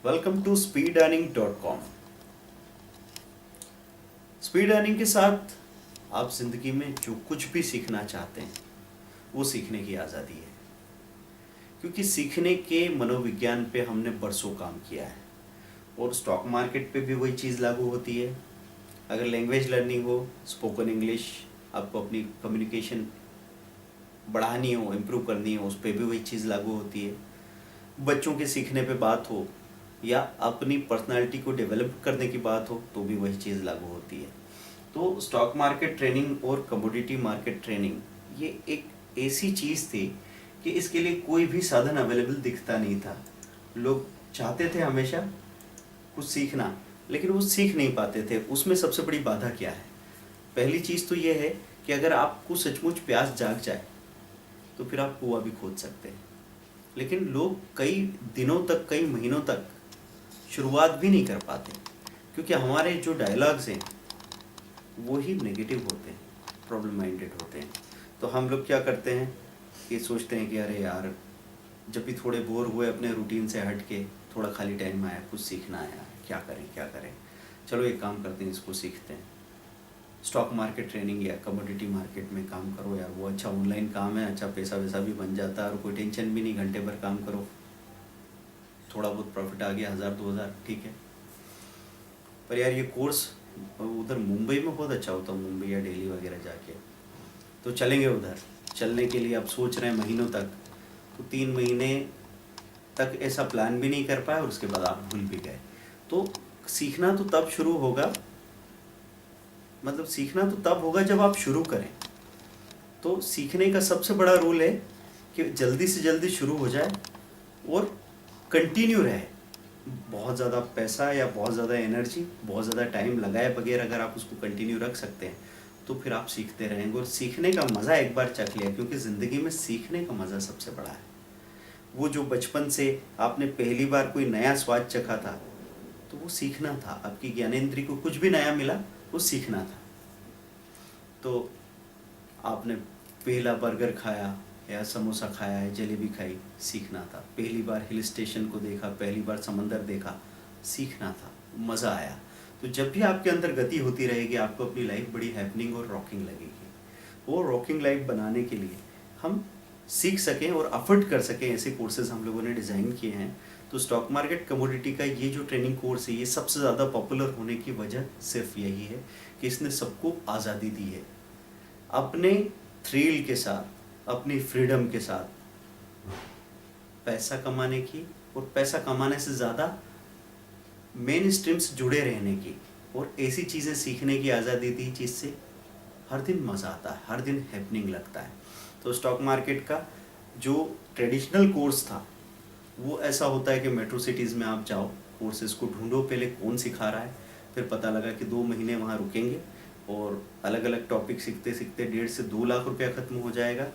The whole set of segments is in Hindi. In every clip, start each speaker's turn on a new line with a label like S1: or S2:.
S1: Welcome to speedearning.com। Speed earning के साथ आप जिंदगी में जो कुछ भी सीखना चाहते हैं वो सीखने की आज़ादी है, क्योंकि सीखने के मनोविज्ञान पे हमने बरसों काम किया है और स्टॉक मार्केट पे भी वही चीज़ लागू होती है। अगर लैंग्वेज लर्निंग हो, स्पोकन इंग्लिश, आपको अपनी कम्युनिकेशन बढ़ानी हो, इम्प्रूव करनी हो, उस पर भी वही चीज़ लागू होती है। बच्चों के सीखने पे बात हो या अपनी पर्सनालिटी को डेवलप करने की बात हो तो भी वही चीज़ लागू होती है। तो स्टॉक मार्केट ट्रेनिंग और कमोडिटी मार्केट ट्रेनिंग ये एक ऐसी चीज़ थी कि इसके लिए कोई भी साधन अवेलेबल दिखता नहीं था। लोग चाहते थे हमेशा कुछ सीखना, लेकिन वो सीख नहीं पाते थे। उसमें सबसे बड़ी बाधा क्या है? पहली चीज़ तो ये है कि अगर आपको सचमुच प्यास जाग जाए तो फिर आप कुआं भी खोद सकते हैं, लेकिन लोग कई दिनों तक, कई महीनों तक शुरुआत भी नहीं कर पाते, क्योंकि हमारे जो डायलॉग्स हैं वो ही नेगेटिव होते हैं, प्रॉब्लम माइंडेड होते हैं। तो हम लोग क्या करते हैं कि सोचते हैं कि अरे यार, जब भी थोड़े बोर हुए अपने रूटीन से हट के, थोड़ा खाली टाइम आया, कुछ सीखना आया, क्या करें, चलो एक काम करते हैं, इसको सीखते हैं। स्टॉक मार्केट ट्रेनिंग या कमोडिटी मार्केट में काम करो यार, वो अच्छा ऑनलाइन काम है, अच्छा पैसा वैसा भी बन जाता है और कोई टेंशन भी नहीं, घंटे भर काम करो, थोड़ा बहुत प्रॉफिट आ गया, 1000-2000, ठीक है। पर यार ये कोर्स उधर मुंबई में बहुत अच्छा होता है, मुंबई या दिल्ली वगैरह जाके, तो चलेंगे उधर। चलने के लिए आप सोच रहे हैं महीनों तक, तो 3 महीने तक ऐसा प्लान भी नहीं कर पाए और उसके बाद आप भूल भी गए। तो सीखना तो तब शुरू होगा, मतलब सीखना तो तब होगा जब आप शुरू करें। तो सीखने का सबसे बड़ा रूल है कि जल्दी से जल्दी शुरू हो जाए और कंटिन्यू रहे। बहुत ज़्यादा पैसा या बहुत ज़्यादा एनर्जी, बहुत ज़्यादा टाइम लगाए बगैर अगर आप उसको कंटिन्यू रख सकते हैं तो फिर आप सीखते रहेंगे। और सीखने का मज़ा एक बार चख लिया, क्योंकि ज़िंदगी में सीखने का मज़ा सबसे बड़ा है। वो जो बचपन से आपने पहली बार कोई नया स्वाद चखा था तो वो सीखना था। आपकी ज्ञानेंद्रिय को कुछ भी नया मिला, वो सीखना था। तो आपने पहला बर्गर खाया या समोसा खाया है, जलेबी खाई, सीखना था। पहली बार हिल स्टेशन को देखा, पहली बार समंदर देखा, सीखना था, मज़ा आया। तो जब भी आपके अंदर गति होती रहेगी, आपको अपनी लाइफ बड़ी हैपनिंग और रॉकिंग लगेगी। वो रॉकिंग लाइफ बनाने के लिए हम सीख सकें और अफोर्ड कर सकें, ऐसे कोर्सेज हम लोगों ने डिज़ाइन किए हैं। तो स्टॉक मार्केट कमोडिटी का ये जो ट्रेनिंग कोर्स है, ये सबसे ज़्यादा पॉपुलर होने की वजह सिर्फ यही है कि इसने सबको आज़ादी दी है, अपने थ्रिल के साथ, अपनी फ्रीडम के साथ पैसा कमाने की, और पैसा कमाने से ज़्यादा मेन स्ट्रीम से जुड़े रहने की और ऐसी चीज़ें सीखने की आज़ादी दी जिससे हर दिन मज़ा आता है, हर दिन हैपनिंग लगता है। तो स्टॉक मार्केट का जो ट्रेडिशनल कोर्स था वो ऐसा होता है कि मेट्रो सिटीज़ में आप जाओ, कोर्सेज को ढूंढो, पहले कौन सिखा रहा है, फिर पता लगा कि 2 महीने वहाँ रुकेंगे और अलग अलग टॉपिक सीखते सीखते 1.5 से 2 लाख रुपया ख़त्म हो जाएगा,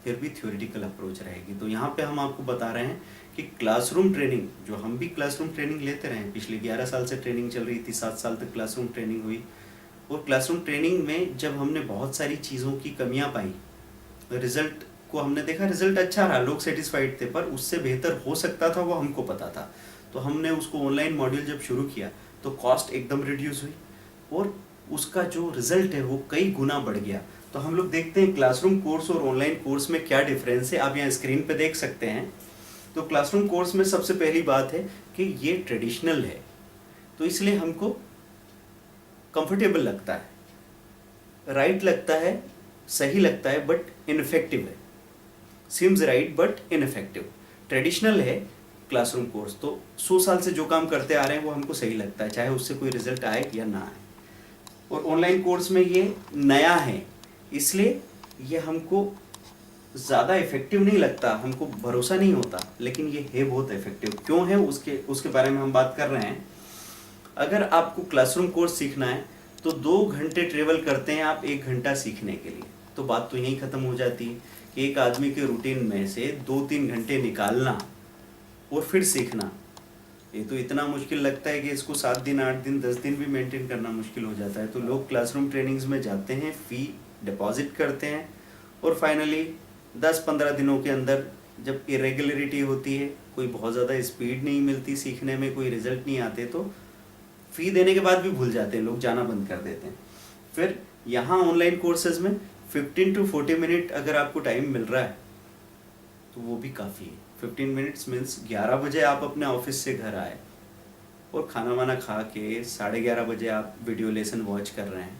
S1: फिर भी थ्योरेटिकल अप्रोच रहेगी। तो यहाँ पे हम आपको बता रहे हैं कि क्लासरूम ट्रेनिंग, जो हम भी क्लासरूम ट्रेनिंग लेते रहे, पिछले 11 साल से ट्रेनिंग चल रही थी, 7 साल तक क्लासरूम ट्रेनिंग हुई, और क्लासरूम ट्रेनिंग में जब हमने बहुत सारी चीज़ों की कमियाँ पाई, रिजल्ट को हमने देखा, रिजल्ट अच्छा रहा, लोग सेटिस्फाइड थे, पर उससे बेहतर हो सकता था वो हमको पता था। तो हमने उसको ऑनलाइन मॉड्यूल जब शुरू किया तो कॉस्ट एकदम रिड्यूस हुई और उसका जो रिजल्ट है वो कई गुना बढ़ गया। तो हम लोग देखते हैं क्लासरूम कोर्स और ऑनलाइन कोर्स में क्या डिफरेंस है, आप यहाँ स्क्रीन पे देख सकते हैं। तो क्लासरूम कोर्स में सबसे पहली बात है कि ये ट्रेडिशनल है, तो इसलिए हमको कंफर्टेबल लगता है, राइट लगता है, सही लगता है, बट इनफेक्टिव है। Seems right but ineffective. Traditional है क्लासरूम कोर्स, तो 100 साल से जो काम करते आ रहे हैं वो हमको सही लगता है, चाहे उससे कोई रिजल्ट आए या ना आए। और ऑनलाइन कोर्स में ये नया है, इसलिए ये हमको ज़्यादा इफेक्टिव नहीं लगता, हमको भरोसा नहीं होता, लेकिन ये है बहुत इफेक्टिव। क्यों है उसके बारे में हम बात कर रहे हैं। अगर आपको क्लासरूम कोर्स सीखना है तो 2 घंटे ट्रेवल करते हैं आप 1 घंटा सीखने के लिए, तो बात तो यहीं ख़त्म हो जाती है कि एक आदमी के रूटीन में से 2-3 घंटे निकालना और फिर सीखना, ये तो इतना मुश्किल लगता है कि इसको 7 दिन, 8 दिन, 10 दिन भी मेंटेन करना मुश्किल हो जाता है। तो लोग क्लासरूम ट्रेनिंग्स में जाते हैं, फ़ी डिपॉजिट करते हैं और फाइनली 10-15 दिनों के अंदर जब इरेगुलरिटी होती है, कोई बहुत ज़्यादा स्पीड नहीं मिलती सीखने में, कोई रिजल्ट नहीं आते, तो फ़ी देने के बाद भी भूल जाते हैं लोग, जाना बंद कर देते हैं। फिर यहाँ ऑनलाइन कोर्सेज में 15 to 40 मिनट अगर आपको टाइम मिल रहा है तो वो भी काफ़ी है। 15 मिनट्स मीन्स 11 बजे आप अपने ऑफिस से घर आए और खाना वाना खा के 11:30 बजे आप वीडियो लेसन वॉच कर रहे हैं,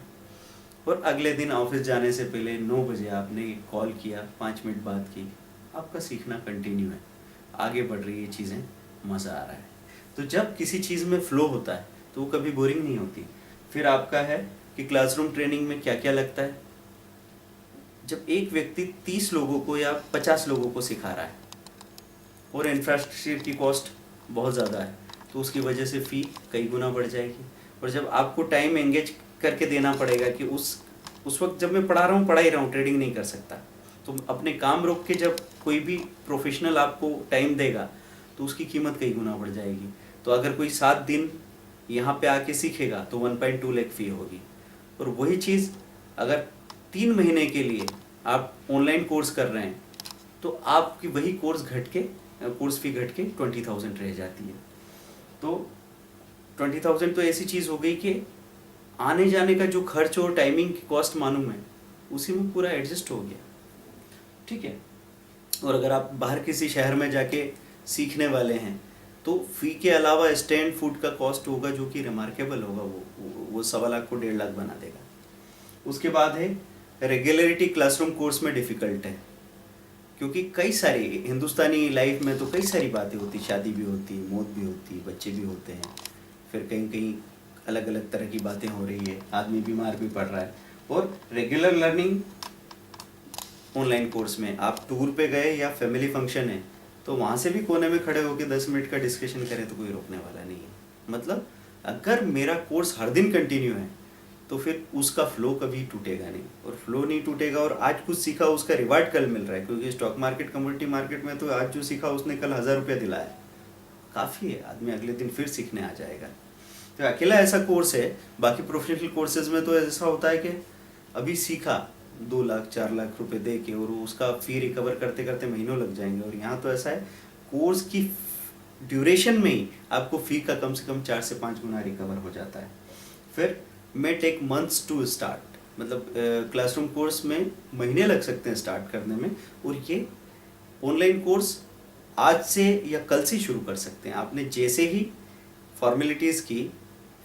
S1: और अगले दिन ऑफिस जाने से पहले 9 बजे आपने कॉल किया, 5 मिनट बात की, आपका सीखना कंटिन्यू है, आगे बढ़ रही है चीज़ें, मज़ा आ रहा है। तो जब किसी चीज़ में फ्लो होता है तो वो कभी बोरिंग नहीं होती। फिर आपका है कि क्लासरूम ट्रेनिंग में क्या क्या लगता है। जब एक व्यक्ति 30 लोगों को या 50 लोगों को सिखा रहा है और इंफ्रास्ट्रक्चर की कॉस्ट बहुत ज़्यादा है, तो उसकी वजह से फ़ी कई गुना बढ़ जाएगी। और जब आपको टाइम एंगेज करके देना पड़ेगा कि उस वक्त जब मैं पढ़ा रहा हूँ, पढ़ा ही रहा हूँ, ट्रेडिंग नहीं कर सकता, तो अपने काम रोक के जब कोई भी प्रोफेशनल आपको टाइम देगा तो उसकी कीमत कई गुना बढ़ जाएगी। तो अगर कोई 7 दिन यहाँ पे आके सीखेगा तो 1.2 लाख फ़ी होगी। और वही चीज़ अगर 3 महीने के लिए आप ऑनलाइन कोर्स कर रहे हैं तो आपकी वही कोर्स फ़ी घट के 20,000 रह जाती है। तो 20,000 तो ऐसी चीज़ हो गई कि आने जाने का जो खर्च और टाइमिंग की कॉस्ट मालूम है, उसी में पूरा एडजस्ट हो गया, ठीक है। और अगर आप बाहर किसी शहर में जाके सीखने वाले हैं तो फ़ी के अलावा स्टैंड फूड का कॉस्ट होगा जो कि रिमार्केबल होगा, वो 1.25 लाख को 1.5 लाख बना देगा। उसके बाद है रेगुलरिटी, क्लासरूम कोर्स में डिफ़िकल्ट है क्योंकि कई सारी हिंदुस्तानी लाइफ में तो कई सारी बातें होती, शादी भी होती, मौत भी होती, बच्चे भी होते हैं, फिर कहीं कहीं अलग अलग तरह की बातें हो रही है, आदमी बीमार भी पड़ रहा है। और रेगुलर लर्निंग ऑनलाइन कोर्स में आप टूर पे गए या फैमिली फंक्शन है तो वहाँ से भी कोने में खड़े होकर 10 मिनट का डिस्कशन करें तो कोई रोकने वाला नहीं है। मतलब अगर मेरा कोर्स हर दिन कंटिन्यू है तो फिर उसका फ्लो कभी टूटेगा नहीं, और फ्लो नहीं टूटेगा, और आज कुछ सीखा उसका रिवार्ड कल मिल रहा है, क्योंकि स्टॉक मार्केट, कमोडिटी मार्केट में तो आज जो सीखा उसने कल 1000 रुपया दिलाया, काफ़ी है, आदमी अगले दिन फिर सीखने आ जाएगा। तो अकेला ऐसा कोर्स है। बाकी प्रोफेशनल कोर्सेज में तो ऐसा होता है कि अभी सीखा 2 लाख 4 लाख रुपए दे के और उसका फ़ी रिकवर करते करते महीनों लग जाएंगे। और यहाँ तो ऐसा है, कोर्स की ड्यूरेशन में ही आपको फ़ी का कम से कम 4 से 5 गुना रिकवर हो जाता है। फिर may take months to start, मतलब क्लासरूम कोर्स में महीने लग सकते हैं स्टार्ट करने में, और ये ऑनलाइन कोर्स आज से या कल से शुरू कर सकते हैं। आपने जैसे ही फॉर्मेलिटीज़ की,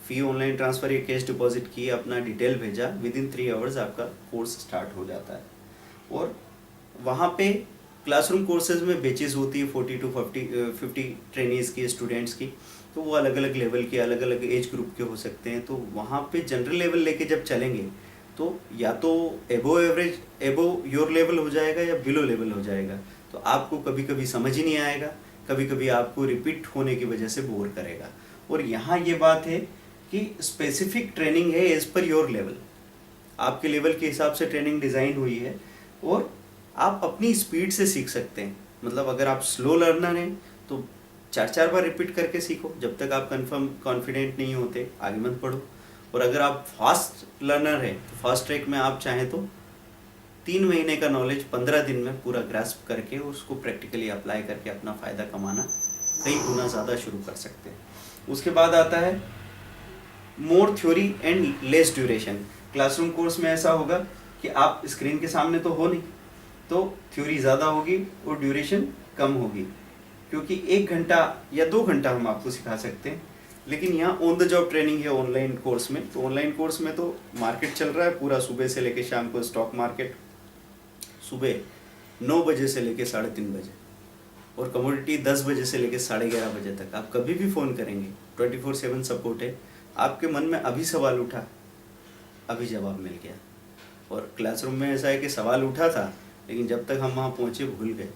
S1: फ़ी ऑनलाइन ट्रांसफ़र या कैश डिपॉजिट की, अपना डिटेल भेजा, विदिन 3 आवर्स आपका कोर्स स्टार्ट हो जाता है। और वहाँ पे क्लासरूम कोर्सेज में बेचेस होती है 40 to 50 ट्रेनीज़ की, स्टूडेंट्स की, तो वो अलग अलग लेवल के, अलग अलग एज ग्रुप के हो सकते हैं। तो वहाँ पे जनरल लेवल लेके जब चलेंगे तो या तो एबो एवरेज, एबो योर लेवल हो जाएगा या बिलो लेवल हो जाएगा। तो आपको कभी कभी समझ ही नहीं आएगा, कभी कभी आपको रिपीट होने की वजह से बोर करेगा। और यहाँ ये बात है कि स्पेसिफिक ट्रेनिंग है एज पर योर लेवल, आपके लेवल के हिसाब से ट्रेनिंग डिज़ाइन हुई है, और आप अपनी स्पीड से सीख सकते हैं। मतलब अगर आप स्लो लर्नर हैं तो 4 बार रिपीट करके सीखो, जब तक आप कॉन्फिडेंट नहीं होते आगे मत बढ़ो। और अगर आप फास्ट लर्नर हैं तो फास्ट ट्रैक में आप चाहें तो 3 महीने का नॉलेज 15 दिन में पूरा ग्रास्प करके उसको प्रैक्टिकली अप्लाई करके अपना फ़ायदा कमाना कई गुना ज़्यादा शुरू कर सकते हैं। उसके बाद आता है more theory and less duration. Classroom course में ऐसा होगा कि आप स्क्रीन के सामने तो हो नहीं, तो थ्योरी ज़्यादा होगी और ड्यूरेशन कम होगी, क्योंकि 1 घंटा या 2 घंटा हम आपको सिखा सकते हैं। लेकिन यहाँ ऑन द जॉब ट्रेनिंग है ऑनलाइन कोर्स में। तो ऑनलाइन कोर्स में तो मार्केट चल रहा है पूरा, सुबह से लेकर शाम को स्टॉक मार्केट, सुबह 9 बजे से लेकर 3:30 बजे, और कमोडिटी 10 बजे से लेकर 11:30 बजे तक। आप कभी भी फ़ोन करेंगे, 24/7 सपोर्ट है। आपके मन में अभी सवाल उठा, अभी जवाब मिल गया। और क्लासरूम में ऐसा है कि सवाल उठा था लेकिन जब तक हम वहाँ पहुँचे भूल गए,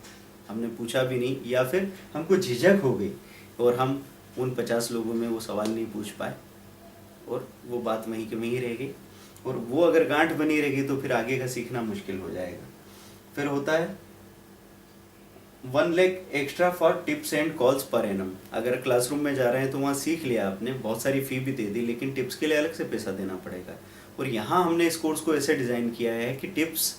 S1: हमने पूछा भी नहीं, या फिर हमको झिझक हो गई और हम उन 50 लोगों में वो सवाल नहीं पूछ पाए, और वो बात वहीं की वहीं रह गई। और वो अगर गांठ बनी रहेगी तो फिर आगे का सीखना मुश्किल हो जाएगा। फिर होता है 1 lakh extra for tips and calls per annum. अगर क्लासरूम में जा रहे हैं तो वहाँ सीख लिया आपने, बहुत सारी फ़ी भी दे दी, लेकिन टिप्स के लिए अलग से पैसा देना पड़ेगा। और यहाँ हमने इस कोर्स को ऐसे डिज़ाइन किया है कि टिप्स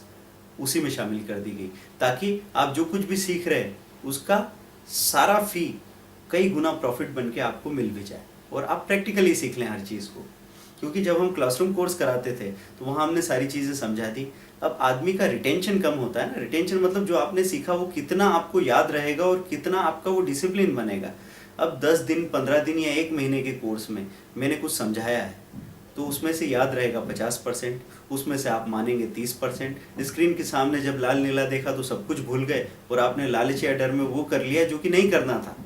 S1: उसी में शामिल कर दी गई, ताकि आप जो कुछ भी सीख रहे हैं उसका सारा फी कई गुना प्रॉफिट बन के आपको मिल भी जाए और आप प्रैक्टिकली सीख लें हर चीज़ को। क्योंकि जब हम क्लासरूम कोर्स कराते थे तो वहाँ हमने सारी चीज़ें समझा दी। अब आदमी का रिटेंशन कम होता है ना, रिटेंशन मतलब जो आपने सीखा वो कितना आपको याद रहेगा और कितना आपका वो डिसिप्लिन बनेगा। अब 10 दिन 15 दिन या 1 महीने के कोर्स में मैंने कुछ समझाया है तो उसमें से याद रहेगा 50%, उसमें से आप मानेंगे 30%। स्क्रीन के सामने जब लाल नीला देखा तो सब कुछ भूल गए और आपने लालच या डर में वो कर लिया जो कि नहीं करना था।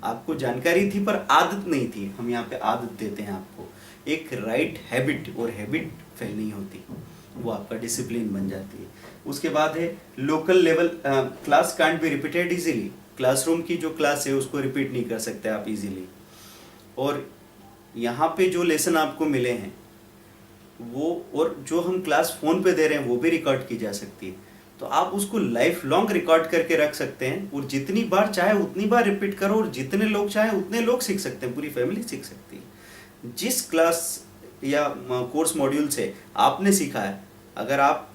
S1: आपको जानकारी थी पर आदत नहीं थी। हम यहाँ पे आदत देते हैं आपको, एक राइट हैबिट, और हैबिट फेल नहीं होती, वो आपका डिसिप्लिन बन जाती है। उसके बाद है local level class can't be repeated easily. Classroom की जो क्लास है उसको रिपीट नहीं कर सकते आप इजीली, और यहाँ पे जो लेसन आपको मिले हैं वो, और जो हम क्लास फोन पे दे रहे हैं वो भी रिकॉर्ड की जा सकती है। तो आप उसको लाइफ लॉन्ग रिकॉर्ड करके रख सकते हैं और जितनी बार चाहे उतनी बार रिपीट करो और जितने लोग चाहे उतने लोग सीख सकते हैं, पूरी फैमिली सीख सकती है। जिस क्लास या कोर्स मॉड्यूल से आपने सीखा है, अगर आप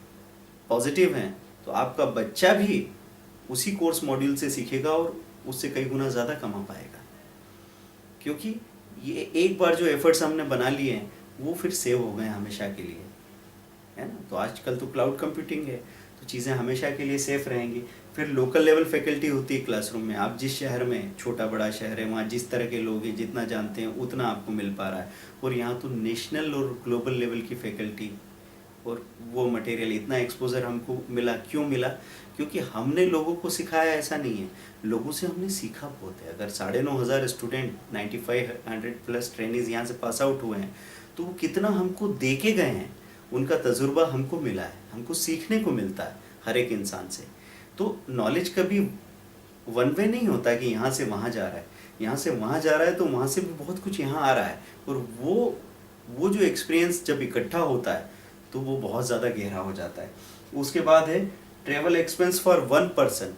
S1: पॉजिटिव हैं तो आपका बच्चा भी उसी कोर्स मॉड्यूल से सीखेगा और उससे कई गुना ज़्यादा कमा पाएगा। क्योंकि ये एक बार जो एफर्ट्स हमने बना लिए हैं वो फिर सेव हो गए हमेशा के लिए, है ना। तो आजकल तो क्लाउड कंप्यूटिंग है तो चीज़ें हमेशा के लिए सेफ रहेंगी। फिर लोकल लेवल फैकल्टी होती है क्लासरूम में। आप जिस शहर में, छोटा बड़ा शहर है, वहाँ जिस तरह के लोग हैं, जितना जानते हैं उतना आपको मिल पा रहा है। और यहाँ तो नेशनल और ग्लोबल लेवल की फैकल्टी और वो मटेरियल, इतना एक्सपोजर हमको मिला। क्यों मिला? क्योंकि हमने लोगों को सिखाया ऐसा नहीं है, लोगों से हमने सीखा बहुत है। अगर 9,500 स्टूडेंट, 9500 प्लस ट्रेनिज यहाँ से पास आउट हुए हैं तो वो कितना हमको दे के गए हैं, उनका तजुर्बा हमको मिला है, हमको सीखने को मिलता है हर एक इंसान से। तो नॉलेज कभी वन वे नहीं होता कि यहाँ से वहाँ जा रहा है, यहाँ से वहाँ जा रहा है तो वहाँ से भी बहुत कुछ यहाँ आ रहा है। और वो जो एक्सपीरियंस जब इकट्ठा होता है तो वो बहुत ज़्यादा गहरा हो जाता है। उसके बाद है ट्रेवल एक्सपेंस फॉर 1 पर्सन।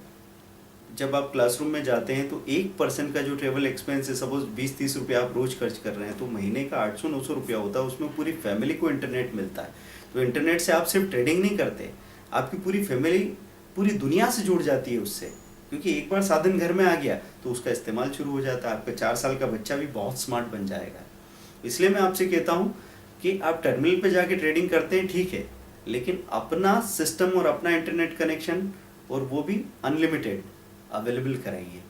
S1: जब आप क्लासरूम में जाते हैं तो एक पर्सन का जो ट्रेवल एक्सपेंस है, सपोज 20-30 रुपया आप रोज खर्च कर रहे हैं, तो महीने का 800-900 रुपया होता है। उसमें पूरी फैमिली को इंटरनेट मिलता है। तो इंटरनेट से आप सिर्फ ट्रेडिंग नहीं करते, आपकी पूरी फैमिली पूरी दुनिया से जुड़ जाती है उससे। क्योंकि एक बार साधन घर में आ गया तो उसका इस्तेमाल शुरू हो जाता है। आपका 4 साल का बच्चा भी बहुत स्मार्ट बन जाएगा। इसलिए मैं आपसे कहता हूँ कि आप टर्मिनल पे जाके ट्रेडिंग करते हैं ठीक है, लेकिन अपना सिस्टम और अपना इंटरनेट कनेक्शन, और वो भी अनलिमिटेड, अवेलेबल कराइए।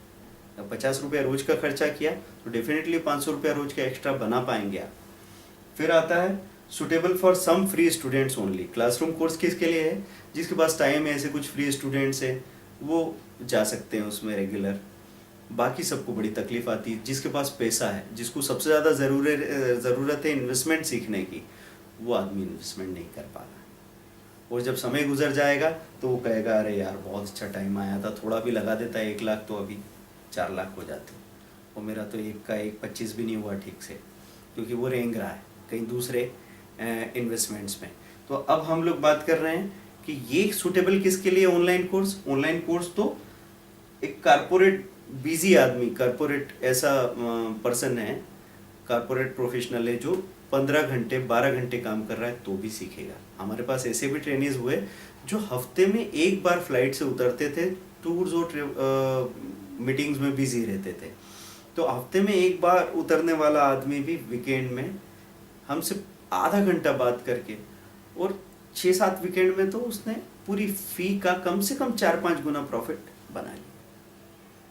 S1: अब 50 रुपया रोज का खर्चा किया तो डेफिनेटली 500 रुपया रोज का एक्स्ट्रा बना पाएंगे आप। फिर आता है suitable for some free students only. Classroom course किसके लिए है? जिसके पास टाइम है, ऐसे कुछ फ्री स्टूडेंट्स है वो जा सकते हैं उसमें रेगुलर। बाकी सबको बड़ी तकलीफ आती है। जिसके पास पैसा है, जिसको सबसे ज़्यादा ज़रूरत है इन्वेस्टमेंट सीखने की, वो आदमी इन्वेस्टमेंट नहीं कर पा रहा। और जब समय गुजर जाएगा तो वो कहेगा अरे यार बहुत अच्छा टाइम आया था, थोड़ा भी लगा देता 1 लाख तो अभी 4 लाख हो जाते, और मेरा तो 1 का 1 25 भी नहीं हुआ ठीक से, क्योंकि वो रेंग रहा है कहीं दूसरे इन्वेस्टमेंट्स में। तो अब हम लोग बात कर रहे हैं कि ये सूटेबल किसके लिए ऑनलाइन कोर्स? ऑनलाइन कोर्स तो एक कारपोरेट बिजी आदमी, कारपोरेट ऐसा पर्सन है, कारपोरेट प्रोफेशनल है जो 15 घंटे 12 घंटे काम कर रहा है तो भी सीखेगा। हमारे पास ऐसे भी ट्रेनिज हुए जो हफ्ते में 1 बार फ्लाइट से उतरते थे, टूर्स और मीटिंग्स में बिजी रहते थे। तो हफ्ते में 1 बार उतरने वाला आदमी भी वीकेंड में हमसे आधा घंटा बात करके, और 6-7 वीकेंड में तो उसने पूरी फी का कम से कम 4-5 गुना प्रॉफिट बना लिया।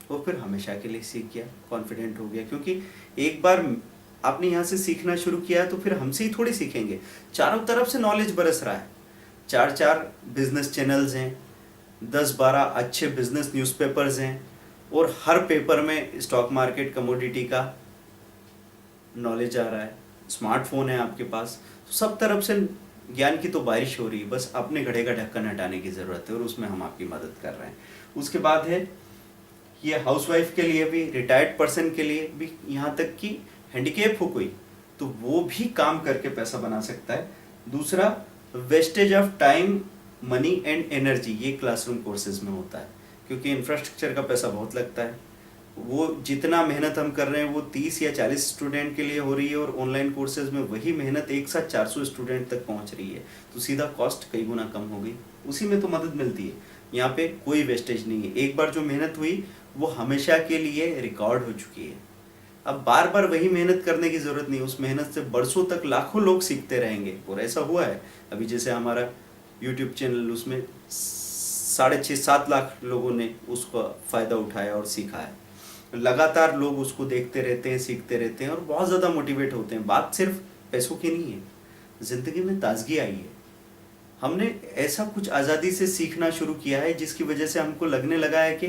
S1: और फिर हमेशा के लिए सीख गया, कॉन्फिडेंट हो गया। क्योंकि एक बार आपने यहाँ से सीखना शुरू किया तो फिर हमसे ही थोड़ी सीखेंगे। चारों तरफ से नॉलेज बरस रहा है। 4-4 बिजनेस चैनल्स हैं, 10-12 अच्छे बिजनेस न्यूज़पेपर्स हैं, और हर पेपर में स्टॉक मार्केट, कमोडिटी का नॉलेज आ रहा है। स्मार्टफोन है आपके पास, तो सब तरफ से ज्ञान की तो बारिश हो रही है। बस अपने घड़े का ढक्कन हटाने की ज़रूरत है और उसमें हम आपकी मदद कर रहे हैं। उसके बाद है ये हाउसवाइफ के लिए भी, रिटायर्ड पर्सन के लिए भी, यहाँ तक कि हैंडीकैप हो कोई तो वो भी काम करके पैसा बना सकता है। दूसरा, wastage of time, money and energy, ये क्लासरूम कोर्सेज में होता है। क्योंकि इंफ्रास्ट्रक्चर का पैसा बहुत लगता है। वो जितना मेहनत हम कर रहे हैं वो 30 या 40 स्टूडेंट के लिए हो रही है, और ऑनलाइन कोर्सेज में वही मेहनत एक साथ 400 स्टूडेंट तक पहुंच रही है। तो सीधा कॉस्ट कई गुना कम हो गई। उसी में तो मदद मिलती है। यहाँ पे कोई वेस्टेज नहीं है, एक बार जो मेहनत हुई वो हमेशा के लिए रिकॉर्ड हो चुकी है। अब बार बार वही मेहनत करने की जरूरत नहीं, उस मेहनत से बरसों तक लाखों लोग सीखते रहेंगे। और ऐसा हुआ है अभी, जैसे हमारा यूट्यूब चैनल, उसमें 6.5-7 लाख लोगों ने उसका फ़ायदा उठाया और सीखा है। लगातार लोग उसको देखते रहते हैं, सीखते रहते हैं और बहुत ज़्यादा मोटिवेट होते हैं। बात सिर्फ पैसों की नहीं है, ज़िंदगी में ताजगी आई है। हमने ऐसा कुछ आज़ादी से सीखना शुरू किया है जिसकी वजह से हमको लगने लगा है कि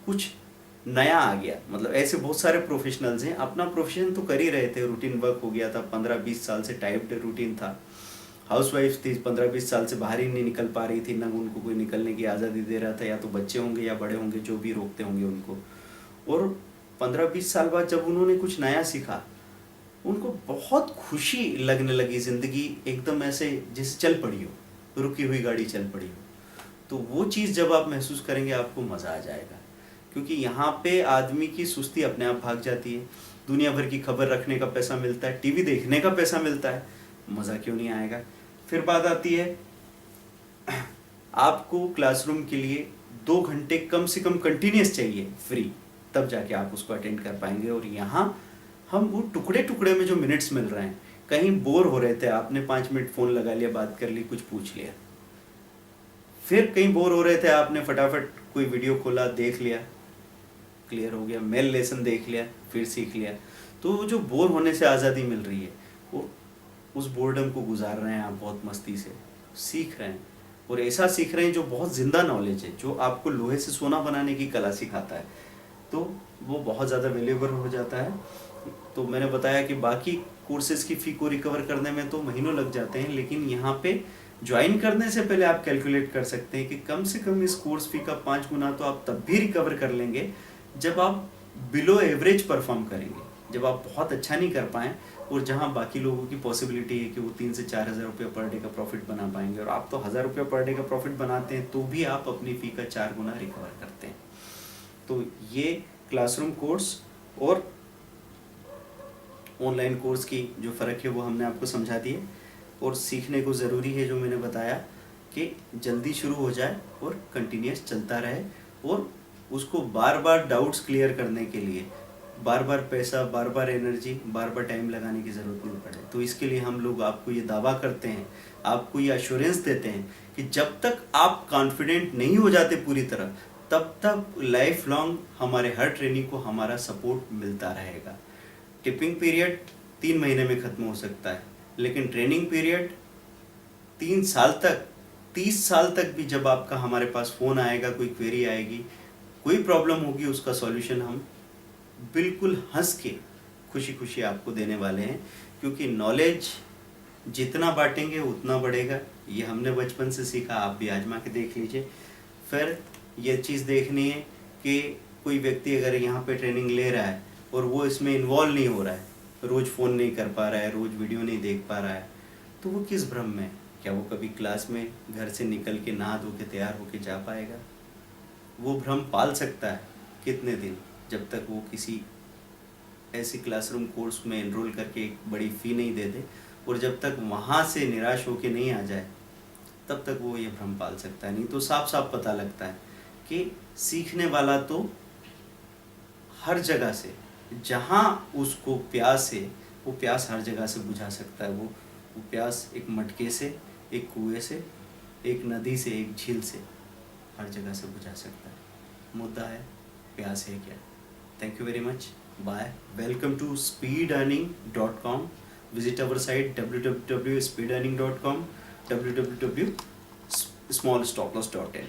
S1: कुछ नया आ गया। मतलब ऐसे बहुत सारे प्रोफेशनल्स हैं, अपना प्रोफेशन तो कर ही रहे थे, रूटीन वर्क हो गया था, 15-20 साल से टाइप्ड रूटीन था। हाउसवाइफ थी, 15-20 साल से बाहर ही नहीं निकल पा रही थी, ना उनको कोई निकलने की आज़ादी दे रहा था, या तो बच्चे होंगे या बड़े होंगे जो भी रोकते होंगे उनको। और 15-20 साल बाद जब उन्होंने कुछ नया सीखा, उनको बहुत खुशी लगने लगी। ज़िंदगी एकदम ऐसे जैसे चल पड़ी हो, रुकी हुई गाड़ी चल पड़ी हो। तो वो चीज़ जब आप महसूस करेंगे आपको मज़ा आ जाएगा, क्योंकि यहाँ पे आदमी की सुस्ती अपने आप भाग जाती है। दुनिया भर की खबर रखने का पैसा मिलता है, टीवी देखने का पैसा मिलता है, मज़ा क्यों नहीं आएगा। फिर बात आती है, आपको क्लासरूम के लिए 2 घंटे कम से कम कंटिन्यूस चाहिए फ्री, तब जाके आप उसको अटेंड कर पाएंगे। और यहाँ हम वो टुकड़े टुकड़े में जो मिनट्स मिल रहे हैं, कहीं बोर हो रहे थे, आपने 5 मिनट फ़ोन लगा लिया, बात कर ली, कुछ पूछ लिया। फिर कहीं बोर हो रहे थे, आपने फटाफट कोई वीडियो खोला, देख लिया, क्लियर हो गया, मेल लेसन देख लिया, फिर सीख लिया। तो जो बोर होने से आज़ादी मिल रही है, वो उस बोर्डम को गुजार रहे हैं आप बहुत मस्ती से, सीख रहे हैं। और ऐसा सीख रहे हैं जो बहुत ज़िंदा नॉलेज है, जो आपको लोहे से सोना बनाने की कला सिखाता है, तो वो बहुत ज़्यादा वैल्यूएबल हो जाता है। तो मैंने बताया कि बाकी कोर्सेज़ की फ़ी को रिकवर करने में तो महीनों लग जाते हैं, लेकिन यहाँ पे ज्वाइन करने से पहले आप कैलकुलेट कर सकते हैं कि कम से कम इस कोर्स फ़ी का 5 गुना तो आप तब भी रिकवर कर लेंगे जब आप बिलो एवरेज परफॉर्म करेंगे, जब आप बहुत अच्छा नहीं कर पाएँ और जहाँ बाकी लोगों की पॉसिबिलिटी है कि वो 3 से 4 हज़ार रुपये पर डे का प्रॉफिट बना पाएंगे, और आप तो 1,000 रुपये पर डे का प्रॉफिट बनाते हैं, तो भी आप अपनी फ़ी का 4 गुना रिकवर करते हैं। तो ये क्लासरूम कोर्स और ऑनलाइन कोर्स की जो फ़र्क है वो हमने आपको समझा दिए। और सीखने को ज़रूरी है, जो मैंने बताया, कि जल्दी शुरू हो जाए और कंटिन्यूस चलता रहे, और उसको बार बार डाउट्स क्लियर करने के लिए बार बार पैसा, बार बार एनर्जी, बार बार टाइम लगाने की ज़रूरत नहीं पड़े। तो इसके लिए हम लोग आपको ये दावा करते हैं, आपको ये एश्योरेंस देते हैं कि जब तक आप कॉन्फिडेंट नहीं हो जाते पूरी तरह, तब तक लाइफ लॉन्ग हमारे हर ट्रेनिंग को हमारा सपोर्ट मिलता रहेगा। टिपिंग पीरियड 3 महीने में ख़त्म हो सकता है, लेकिन ट्रेनिंग पीरियड 3 साल तक, 30 साल तक भी जब आपका हमारे पास फ़ोन आएगा, कोई क्वेरी आएगी, कोई प्रॉब्लम होगी, उसका सॉल्यूशन हम बिल्कुल हंस के खुशी खुशी आपको देने वाले हैं। क्योंकि नॉलेज जितना बांटेंगे उतना बढ़ेगा, ये हमने बचपन से सीखा, आप भी आजमा के देख लीजिए। फिर ये चीज़ देखनी है कि कोई व्यक्ति अगर यहाँ पे ट्रेनिंग ले रहा है और वो इसमें इन्वॉल्व नहीं हो रहा है, रोज़ फ़ोन नहीं कर पा रहा है, रोज़ वीडियो नहीं देख पा रहा है, तो वो किस भ्रम में है? क्या वो कभी क्लास में घर से निकल के नहा धो के तैयार होके जा पाएगा? वो भ्रम पाल सकता है कितने दिन, जब तक वो किसी ऐसी क्लासरूम कोर्स में एनरोल करके एक बड़ी फ़ी नहीं दे दे, और जब तक वहाँ से निराश होके नहीं आ जाए, तब तक वो ये भ्रम पाल सकता है। नहीं तो साफ साफ पता लगता है कि सीखने वाला तो हर जगह से, जहाँ उसको प्यास है, वो प्यास हर जगह से बुझा सकता है। वो प्यास एक मटके से, एक कुएं से, एक नदी से, एक झील से, हर जगह से बुझा सकता है। मुद्दा है प्यास है क्या। Thank you very much, bye, welcome to speedearning.com. Visit our site www.speedearning.com, www.smallstoploss.in.